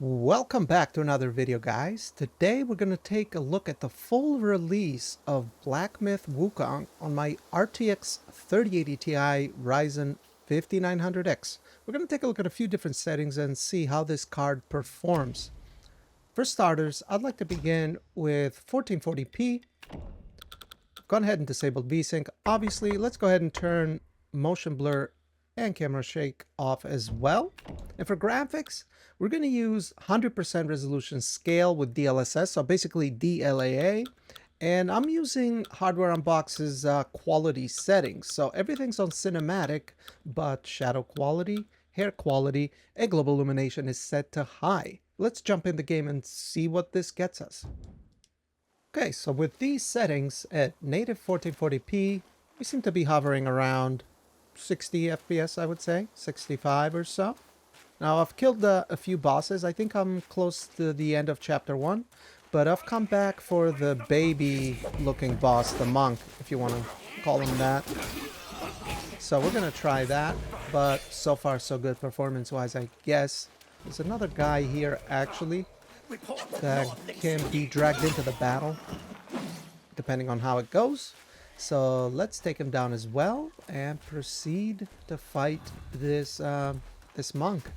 Welcome back to another video, guys. Today we're going to take a look at the full release of Black Myth Wukong on my RTX 3080 Ti Ryzen 5900X. We're going to take a look at a few different settings and see how this card performs. For starters, I'd like to begin with 1440p. Gone ahead and disabled VSync. Obviously, let's go ahead and turn motion blur and camera shake off as well. And for graphics, we're going to use 100% resolution scale with DLSS, so basically DLAA. And I'm using Hardware Unbox's quality settings. So everything's on cinematic, but shadow quality, hair quality, and global illumination is set to high. Let's jump in the game and see what this gets us. Okay, so with these settings at native 1440p, we seem to be hovering around 60 FPS, I would say, 65 or so. Now, I've killed a few bosses. I think I'm close to the end of chapter 1, but I've come back for the baby-looking boss, the monk, if you want to call him that. So we're going to try that, but so far so good performance-wise, I guess. There's another guy here, actually, that can be dragged into the battle, depending on how it goes. So let's take him down as well and proceed to fight this this monk.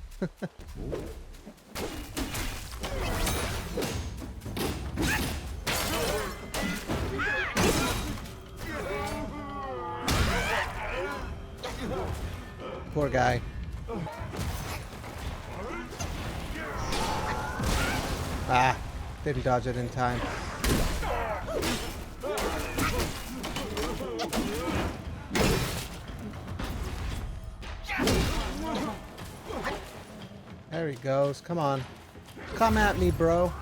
Poor guy. Ah, didn't dodge it in time. There he goes. Come on. Come at me, bro.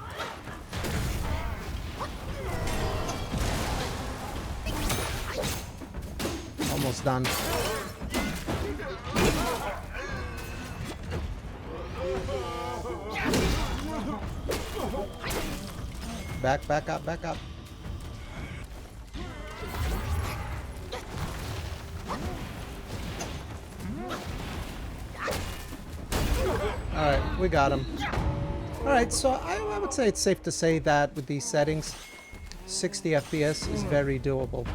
Almost done. Back up, back up. Alright, we got him. Alright, so I would say it's safe to say that with these settings, 60 FPS is very doable.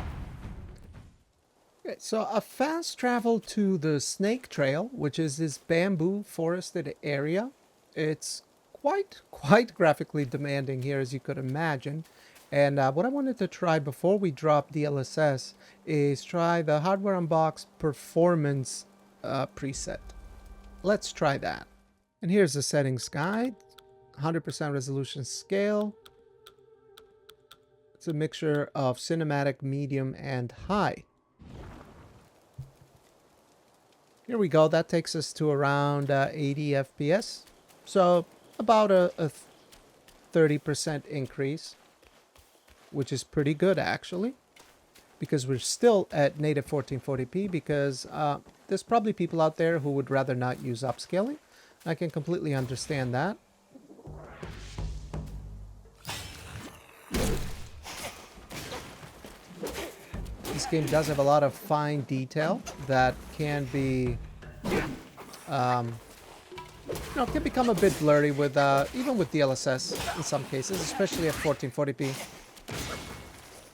Okay, so a fast travel to the Snake Trail, which is this bamboo forested area. It's quite graphically demanding here, as you could imagine. And what I wanted to try before we drop DLSS is try the Hardware Unbox Performance preset. Let's try that. And here's the settings guide. 100% resolution scale. It's a mixture of cinematic, medium, and high. Here we go. That takes us to around 80 FPS. So about a 30% increase, which is pretty good actually, because we're still at native 1440p, because there's probably people out there who would rather not use upscaling. I can completely understand that. This game does have a lot of fine detail that can be, can become a bit blurry with even with DLSS in some cases, especially at 1440p.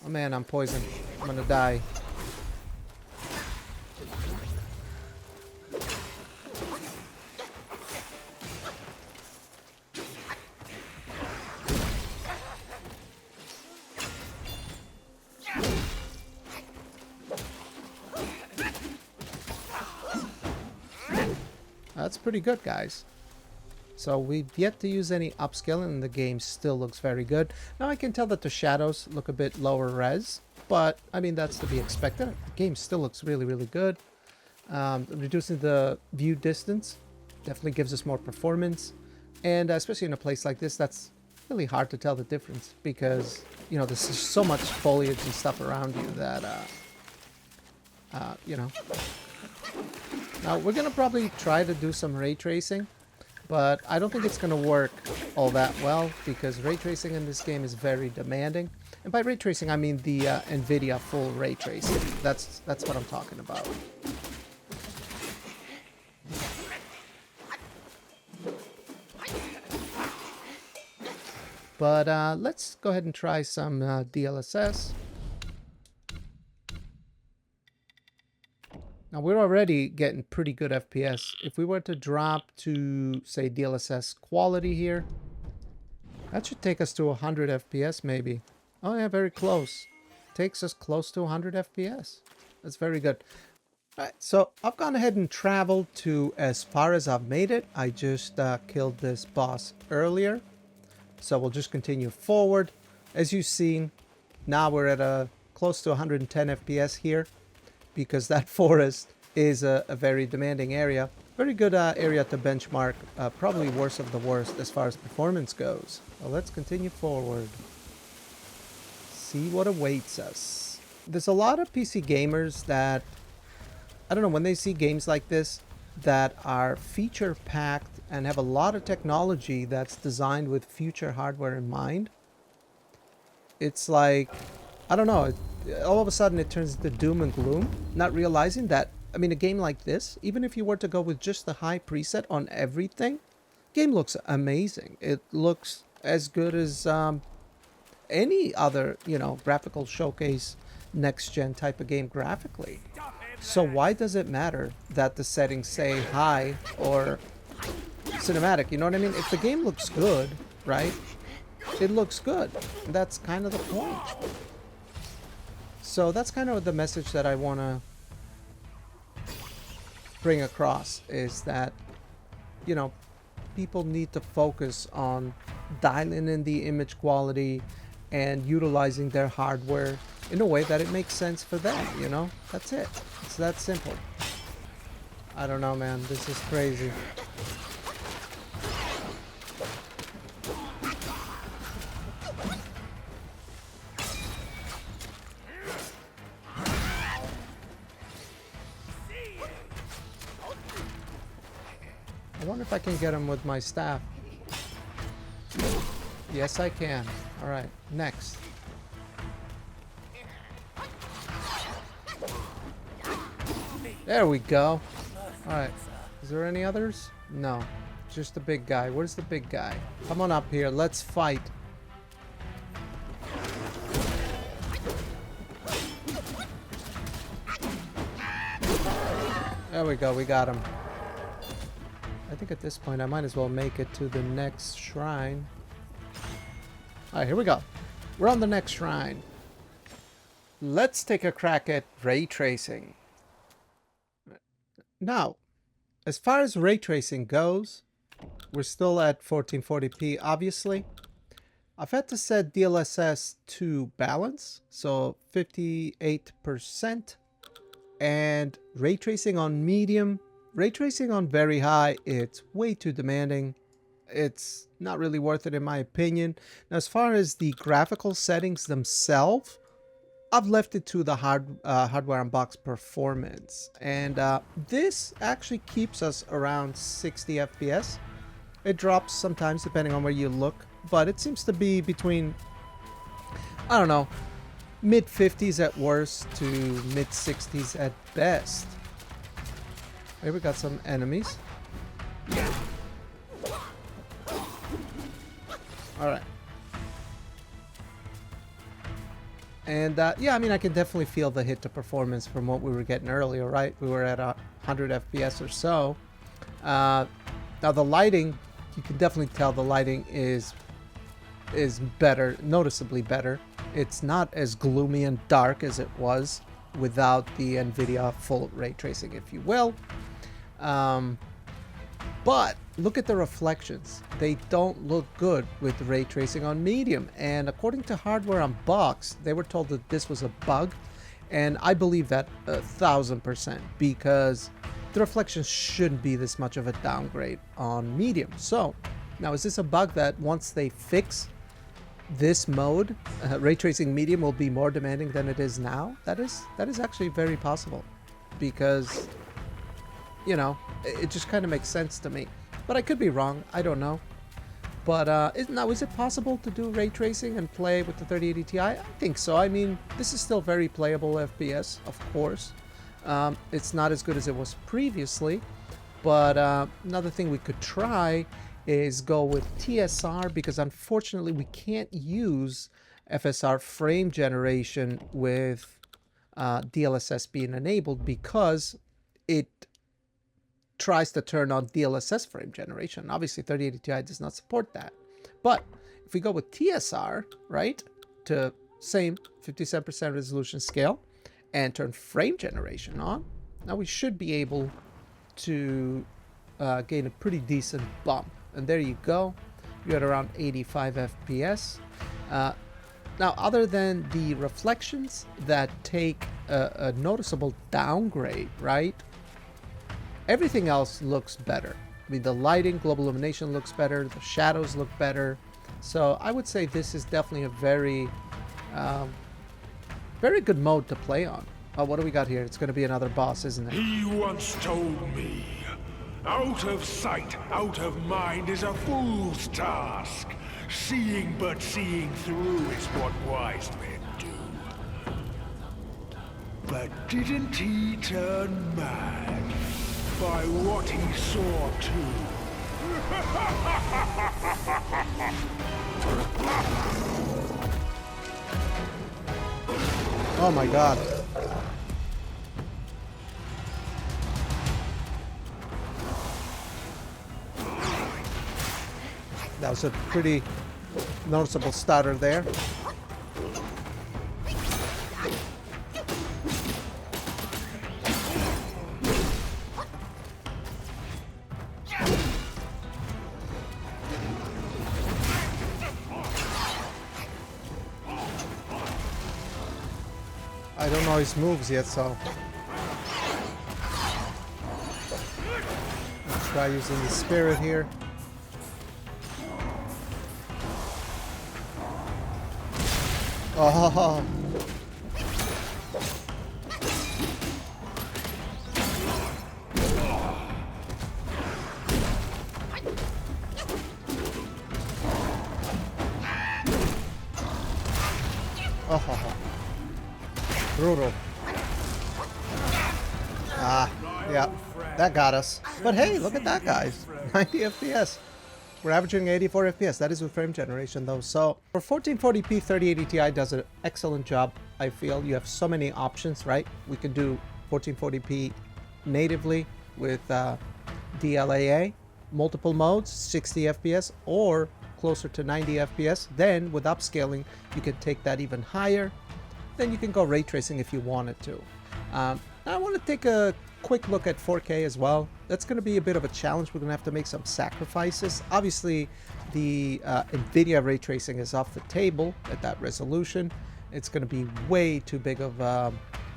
Oh man, I'm poisoned. I'm gonna die. That's pretty good, guys. So we've yet to use any upscaling and the game still looks very good. Now I can tell that the shadows look a bit lower res, but I mean, that's to be expected. The game still looks really good. Reducing the view distance definitely gives us more performance. And especially in a place like this, that's really hard to tell the difference because, you know, there's just so much foliage and stuff around you that, you know. Now, we're going to probably try to do some ray tracing, but I don't think it's going to work all that well because ray tracing in this game is very demanding. And by ray tracing, I mean the Nvidia full ray tracing. That's what I'm talking about. But let's go ahead and try some DLSS. Now we're already getting pretty good FPS. If we were to drop to, say, DLSS quality here, that should take us to 100 FPS maybe. Oh yeah, very close. Takes us close to 100 FPS. That's very good. Alright, so I've gone ahead and traveled to as far as I've made it. I just killed this boss earlier. So we'll just continue forward. As you've seen, now we're at close to 110 FPS here, because that forest is a very demanding area. Very good area to benchmark. Probably worst of the worst as far as performance goes. Well, let's continue forward. See what awaits us. There's a lot of PC gamers that, I don't know, when they see games like this that are feature packed and have a lot of technology that's designed with future hardware in mind, it's like, I don't know, all of a sudden it turns into doom and gloom, not realizing that, I mean, a game like this, even if you were to go with just the high preset on everything, game looks amazing. It looks as good as any other, you know, graphical showcase next gen type of game graphically. So why does it matter that the settings say high or cinematic? You know what I mean? If the game looks good, right, it looks good. That's kind of the point. So that's kind of the message that I want to bring across, is that, you know, people need to focus on dialing in the image quality and utilizing their hardware in a way that it makes sense for them, you know? That's it. It's that simple. I don't know, man. This is crazy. I wonder if I can get him with my staff. Yes, I can. All right, next. There we go. All right. Is there any others? No. Just the big guy. Where's the big guy? Come on up here. Let's fight. There we go. We got him. I think at this point I might as well make it to the next shrine. Alright, here we go. We're on the next shrine. Let's take a crack at ray tracing. Now, as far as ray tracing goes, we're still at 1440p, obviously. I've had to set DLSS to balance, so 58%. And ray tracing on medium. Ray tracing on very high, it's way too demanding. It's not really worth it in my opinion. Now, as far as the graphical settings themselves, I've left it to the hardware on box performance. And this actually keeps us around 60 FPS. It drops sometimes depending on where you look, but it seems to be between, I don't know, mid 50s at worst to mid 60s at best. Here we got some enemies. Alright. And yeah, I mean, I can definitely feel the hit to performance from what we were getting earlier, right? We were at 100 FPS or so. Now the lighting, you can definitely tell the lighting is better, noticeably better. It's not as gloomy and dark as it was without the Nvidia full ray tracing, if you will. But look at the reflections. They don't look good with ray tracing on medium. And according to Hardware Unboxed, they were told that this was a bug. And I believe that 1000%, because the reflections shouldn't be this much of a downgrade on medium. So now, is this a bug that once they fix this mode, ray tracing medium will be more demanding than it is now? That is actually very possible, because, you know, it just kind of makes sense to me. But I could be wrong. I don't know. But now, is it possible to do ray tracing and play with the 3080 Ti? I think so. I mean, this is still very playable FPS, of course. It's not as good as it was previously. But another thing we could try is go with TSR, because unfortunately we can't use FSR frame generation with DLSS being enabled, because it tries to turn on DLSS frame generation. Obviously 3080 Ti does not support that. But if we go with TSR, right, to same 57% resolution scale and turn frame generation on, now we should be able to gain a pretty decent bump. And there you go. You're at around 85 FPS. Now, other than the reflections that take a noticeable downgrade, right? Everything else looks better. I mean, the lighting, global illumination looks better. The shadows look better. So I would say this is definitely a very, very good mode to play on. Oh, what do we got here? It's going to be another boss, isn't it? He once told me, out of sight, out of mind is a fool's task. Seeing but seeing through is what wise men do. But didn't he turn mad by what he saw too? Oh my god. That was a pretty noticeable stutter there. I don't know his moves yet, so let's try using the spirit here. Oh. Oh. Brutal. Ah, yeah, that got us. But hey, look at that, guys. 90 FPS. We're averaging 84 FPS. That is with frame generation, though. So for 1440p, 3080 Ti does an excellent job. I feel you have so many options, right? We can do 1440p natively with DLAA, multiple modes, 60 FPS, or closer to 90 FPS. Then with upscaling, you can take that even higher. Then you can go ray tracing if you wanted to. Now I want to take a quick look at 4K as well. That's going to be a bit of a challenge. We're going to have to make some sacrifices. Obviously, the Nvidia ray tracing is off the table at that resolution. It's going to be way too big of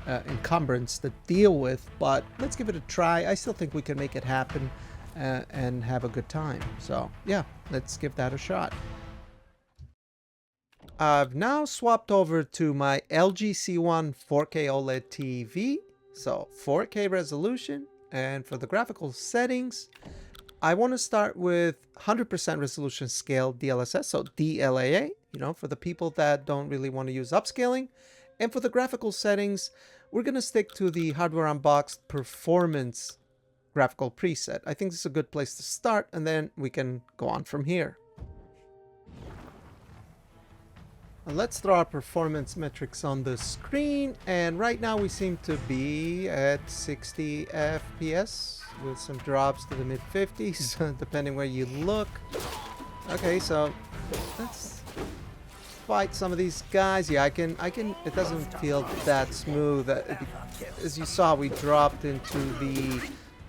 encumbrance to deal with, but let's give it a try. I still think we can make it happen and have a good time. So yeah, let's give that a shot. I've now swapped over to my LG C1 4K OLED TV. So 4K resolution, and for the graphical settings, I want to start with 100% resolution scale DLSS, so DLAA, you know, for the people that don't really want to use upscaling. And for the graphical settings, we're going to stick to the Hardware Unboxed Performance graphical preset. I think this is a good place to start, and then we can go on from here. Let's throw our performance metrics on the screen, and right now we seem to be at 60 FPS with some drops to the mid 50s depending where you look. Okay, so let's fight some of these guys. Yeah, I can it doesn't feel that smooth. As you saw, we dropped into the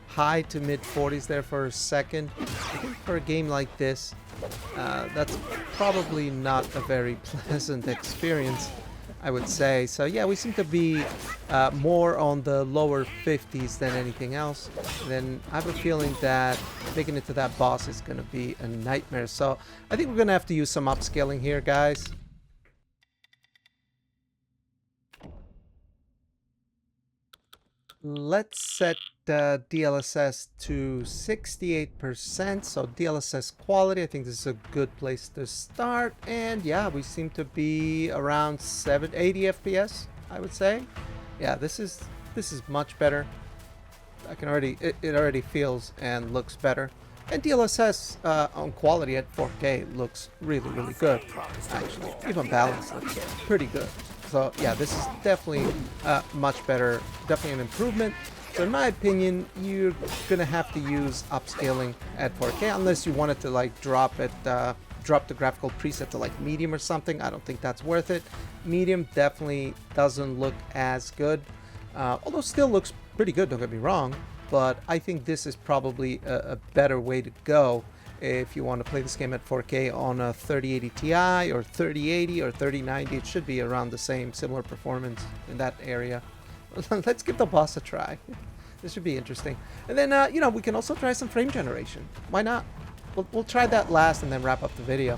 high to mid 40s there for a second. I think for a game like this, that's probably not a very pleasant experience, I would say. So yeah, we seem to be more on the lower 50s than anything else. And then I have a feeling that making it to that boss is going to be a nightmare. So I think we're going to have to use some upscaling here, guys. Let's set DLSS to 68%, so DLSS quality, I think this is a good place to start. And yeah, we seem to be around 780 FPS, I would say. Yeah, this is much better. I can already, it already feels and looks better. And DLSS on quality at 4K looks really, really good. Actually, even balance looks pretty good. So yeah, this is definitely much better, definitely an improvement. So in my opinion, you're gonna have to use upscaling at 4K unless you wanted to like drop the graphical preset to like medium or something. I don't think that's worth it. Medium definitely doesn't look as good, although still looks pretty good, don't get me wrong. But I think this is probably a better way to go if you want to play this game at 4K on a 3080 Ti or 3080 or 3090. It should be around the same, similar performance in that area. Let's give the boss a try. This should be interesting. And then, you know, we can also try some frame generation. Why not? We'll try that last and then wrap up the video.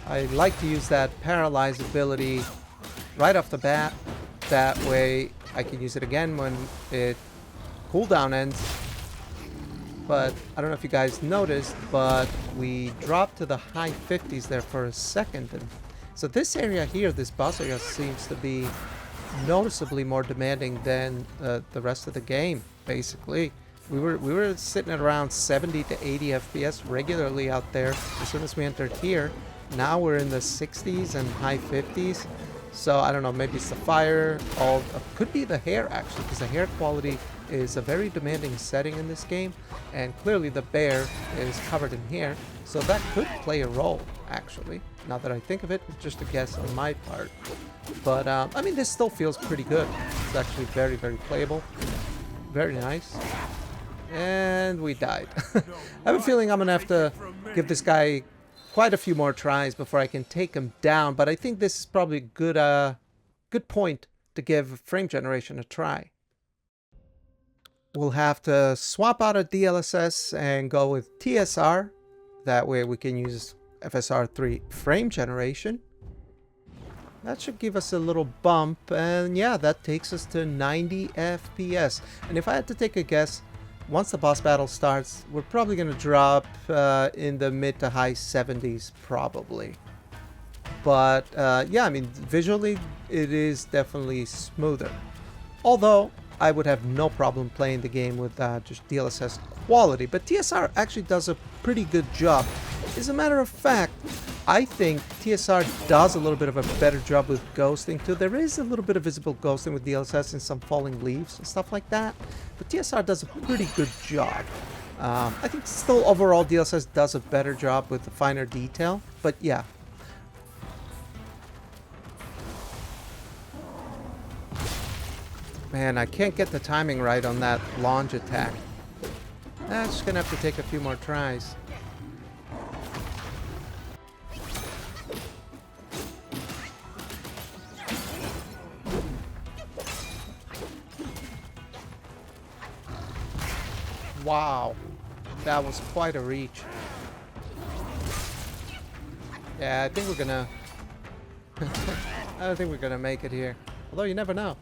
I like to use that paralyze ability right off the bat. That way I can use it again when it cooldown ends. But I don't know if you guys noticed, but we dropped to the high 50s there for a second. And so this area here, this boss area, seems to be noticeably more demanding than the rest of the game. Basically, we were sitting at around 70 to 80 FPS regularly out there as soon as we entered here. Now we're in the 60s and high 50s. So I don't know, maybe it's the fire, could be the hair actually, because the hair quality is a very demanding setting in this game, and clearly the bear is covered in hair, so that could play a role actually. Now that I think of it, it's just a guess on my part. But I mean, this still feels pretty good. It's actually very, very playable. Very nice. And we died. I have a feeling I'm gonna have to give this guy quite a few more tries before I can take him down, but I think this is probably a good point to give frame generation a try. We'll have to swap out a DLSS and go with TSR. That way we can use FSR3 frame generation. That should give us a little bump, and yeah, that takes us to 90 FPS. And if I had to take a guess, once the boss battle starts, we're probably going to drop in the mid to high 70s probably. But yeah, I mean, visually it is definitely smoother. Although I would have no problem playing the game with just DLSS quality, but TSR actually does a pretty good job. As a matter of fact, I think TSR does a little bit of a better job with ghosting too. There is a little bit of visible ghosting with DLSS and some falling leaves and stuff like that, but TSR does a pretty good job. I think still overall DLSS does a better job with the finer detail, but yeah. Man, I can't get the timing right on that launch attack. I'm just gonna have to take a few more tries. Wow, that was quite a reach. Yeah, I think we're gonna... I don't think we're gonna make it here. Although you never know.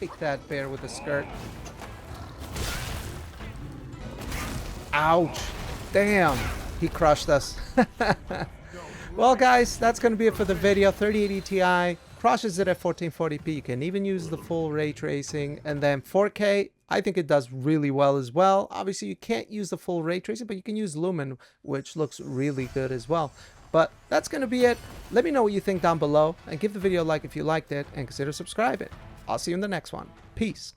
Take that, bear with the skirt. Ouch. Damn. He crushed us. Well, guys, that's going to be it for the video. 3080 Ti crushes it at 1440p. You can even use the full ray tracing. And then 4K, I think it does really well as well. Obviously, you can't use the full ray tracing, but you can use Lumen, which looks really good as well. But that's going to be it. Let me know what you think down below, and give the video a like if you liked it, and consider subscribing. I'll see you in the next one. Peace.